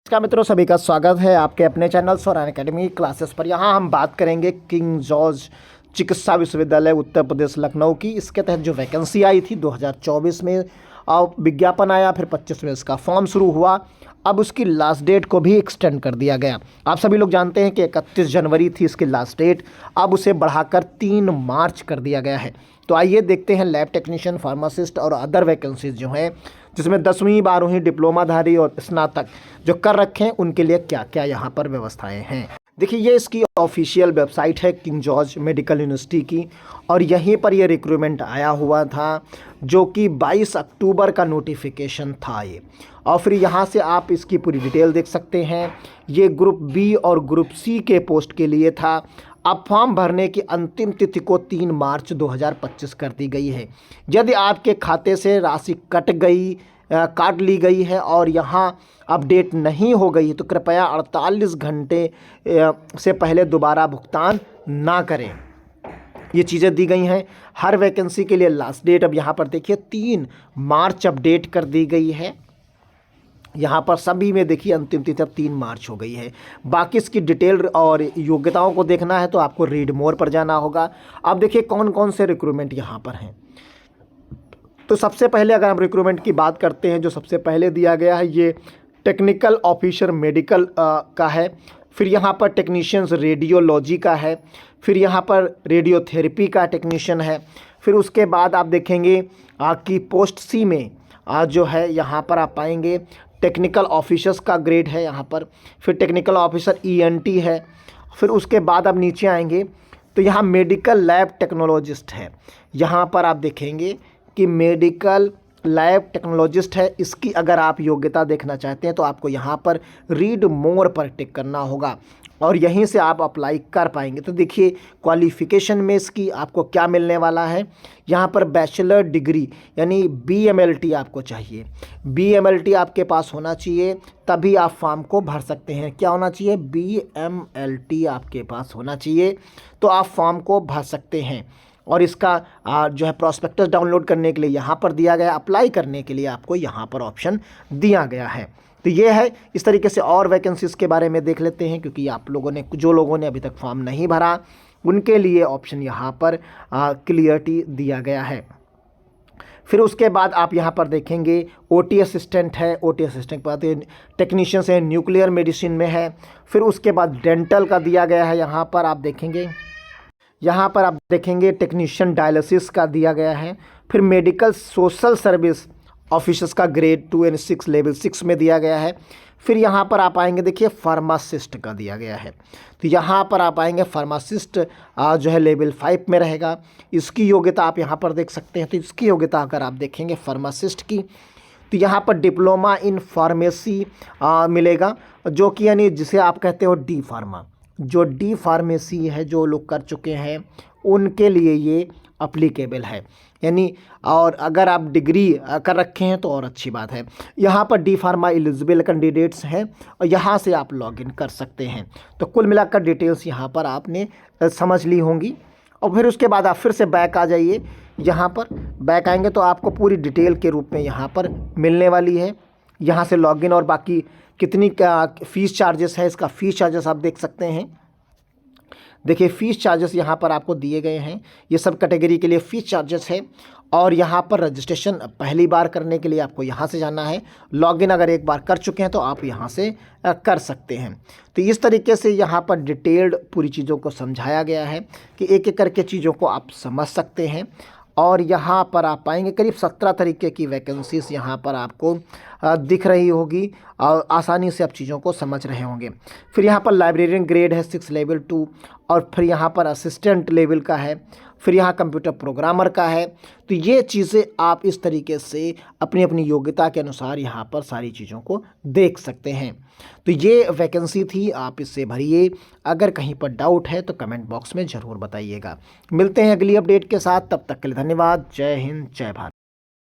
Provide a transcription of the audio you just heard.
नमस्कार मित्रों, सभी का स्वागत है आपके अपने चैनल स्वरान एकेडमी क्लासेस पर। यहाँ हम बात करेंगे किंग जॉर्ज चिकित्सा विश्वविद्यालय उत्तर प्रदेश लखनऊ की। इसके तहत जो वैकेंसी आई थी 2024 में विज्ञापन आया, फिर 25 में इसका फॉर्म शुरू हुआ। अब उसकी लास्ट डेट को भी एक्सटेंड कर दिया गया। आप सभी लोग जानते हैं कि 31 जनवरी थी इसकी लास्ट डेट, अब उसे बढ़ाकर 3 मार्च कर दिया गया है। तो आइए देखते हैं लैब टेक्नीशियन, फार्मासिस्ट और अदर वैकेंसीज जो हैं, जिसमें 10वीं 12वीं डिप्लोमाधारी और स्नातक जो कर रखे हैं उनके लिए क्या क्या यहाँ पर व्यवस्थाएं हैं। देखिए, ये इसकी ऑफिशियल वेबसाइट है किंग जॉर्ज मेडिकल यूनिवर्सिटी की, और यहीं पर ये रिक्रूटमेंट आया हुआ था, जो कि 22 अक्टूबर का नोटिफिकेशन था ये। और फिर यहाँ से आप इसकी पूरी डिटेल देख सकते हैं। ये ग्रुप बी और ग्रुप सी के पोस्ट के लिए था। अब फॉर्म भरने की अंतिम तिथि को 3 मार्च 2025 कर दी गई है। यदि आपके खाते से राशि काट ली गई है और यहाँ अपडेट नहीं हो गई तो कृपया 48 घंटे से पहले दोबारा भुगतान ना करें। ये चीज़ें दी गई हैं। हर वैकेंसी के लिए लास्ट डेट अब यहाँ पर देखिए 3 मार्च अपडेट कर दी गई है। यहाँ पर सभी में देखिए अंतिम तिथि अब 3 मार्च हो गई है। बाकी इसकी डिटेल और योग्यताओं को देखना है तो आपको रीड मोर पर जाना होगा। अब देखिए कौन कौन से रिक्रूटमेंट यहाँ पर हैं। तो सबसे पहले अगर हम रिक्रूटमेंट की बात करते हैं, जो सबसे पहले दिया गया है ये टेक्निकल ऑफिसर मेडिकल का है। फिर यहाँ पर टेक्नीशियंस रेडियोलॉजी का है। फिर यहाँ पर रेडियोथेरेपी का टेक्नीशियन है। फिर उसके बाद आप देखेंगे कि पोस्ट सी में जो है यहाँ पर आप पाएंगे टेक्निकल ऑफिसर्स का ग्रेड है यहाँ पर। फिर टेक्निकल ऑफिसर ईएनटी है। फिर उसके बाद आप नीचे आएंगे तो यहाँ मेडिकल लैब टेक्नोलॉजिस्ट है। यहाँ पर आप देखेंगे कि मेडिकल लैब टेक्नोलॉजिस्ट है। इसकी अगर आप योग्यता देखना चाहते हैं तो आपको यहाँ पर रीड मोर पर टिक करना होगा और यहीं से आप अप्लाई कर पाएंगे। तो देखिए क्वालिफ़िकेशन में इसकी आपको क्या मिलने वाला है। यहाँ पर बैचलर डिग्री यानी बीएमएलटी आपको चाहिए। बीएमएलटी आपके पास होना चाहिए, तभी आप फॉर्म को भर सकते हैं। क्या होना चाहिए? बीएमएलटी आपके पास होना चाहिए, तो आप फॉर्म को भर सकते हैं। और इसका जो है प्रॉस्पेक्टस डाउनलोड करने के लिए यहाँ पर दिया गया, अप्लाई करने के लिए आपको यहाँ पर ऑप्शन दिया गया है। तो ये है। इस तरीके से और वैकेंसीज़ के बारे में देख लेते हैं, क्योंकि आप लोगों ने जो लोगों ने अभी तक फॉर्म नहीं भरा उनके लिए ऑप्शन यहाँ पर क्लियरिटी दिया गया है। फिर उसके बाद आप यहाँ पर देखेंगे ओटी असिस्टेंट है। ओटी असिस्टेंट के बाद टेक्नीशियंस है, न्यूक्लियर मेडिसिन में है। फिर उसके बाद डेंटल का दिया गया है। यहाँ पर आप देखेंगे टेक्नीशियन डायलिसिस का दिया गया है। फिर मेडिकल सोशल सर्विस ऑफिसर्स का ग्रेड 2 एंड 6 लेवल 6 में दिया गया है। फिर यहाँ पर आप आएंगे, देखिए फार्मासिस्ट का दिया गया है। तो यहाँ पर आप आएंगे फार्मासिस्ट जो है लेवल 5 में रहेगा। इसकी योग्यता आप यहाँ पर देख सकते हैं। तो इसकी योग्यता अगर आप देखेंगे फार्मासिस्ट की, तो यहाँ पर डिप्लोमा इन फार्मेसी मिलेगा, जो कि यानी जिसे आप कहते हो डी फार्मा। जो डी फार्मेसी है, जो लोग कर चुके हैं उनके लिए ये अप्लीकेबल है यानी। और अगर आप डिग्री कर रखे हैं तो और अच्छी बात है। यहाँ पर डी फार्मा एलिजिबल कैंडिडेट्स हैं और यहाँ से आप लॉगिन कर सकते हैं। तो कुल मिलाकर डिटेल्स यहाँ पर आपने समझ ली होंगी। और फिर उसके बाद आप फिर से बैक आ जाइए। यहाँ पर बैक आएंगे तो आपको पूरी डिटेल के रूप में यहाँ पर मिलने वाली है। यहाँ से लॉगिन और बाकी कितनी फ़ीस चार्जेस है, इसका फ़ीस चार्जेस आप देख सकते हैं। देखिए फ़ीस चार्जेस यहाँ पर आपको दिए गए हैं। ये सब कैटेगरी के लिए फ़ीस चार्जेस है। और यहाँ पर रजिस्ट्रेशन पहली बार करने के लिए आपको यहाँ से जाना है। लॉगिन अगर एक बार कर चुके हैं तो आप यहाँ से कर सकते हैं। तो इस तरीके से यहाँ पर डिटेल्ड पूरी चीज़ों को समझाया गया है कि एक एक करके चीज़ों को आप समझ सकते हैं। और यहाँ पर आप पाएंगे करीब 17 तरीके की वैकेंसीज यहाँ पर आपको दिख रही होगी और आसानी से आप चीज़ों को समझ रहे होंगे। फिर यहाँ पर लाइब्रेरियन ग्रेड है 6 लेवल 2, और फिर यहाँ पर असिस्टेंट लेवल का है। फिर यहाँ कंप्यूटर प्रोग्रामर का है। तो ये चीज़ें आप इस तरीके से अपनी अपनी योग्यता के अनुसार यहाँ पर सारी चीज़ों को देख सकते हैं। तो ये वैकेंसी थी, आप इससे भरिए। अगर कहीं पर डाउट है तो कमेंट बॉक्स में ज़रूर बताइएगा। मिलते हैं अगली अपडेट के साथ, तब तक के लिए धन्यवाद। जय हिंद, जय भारत।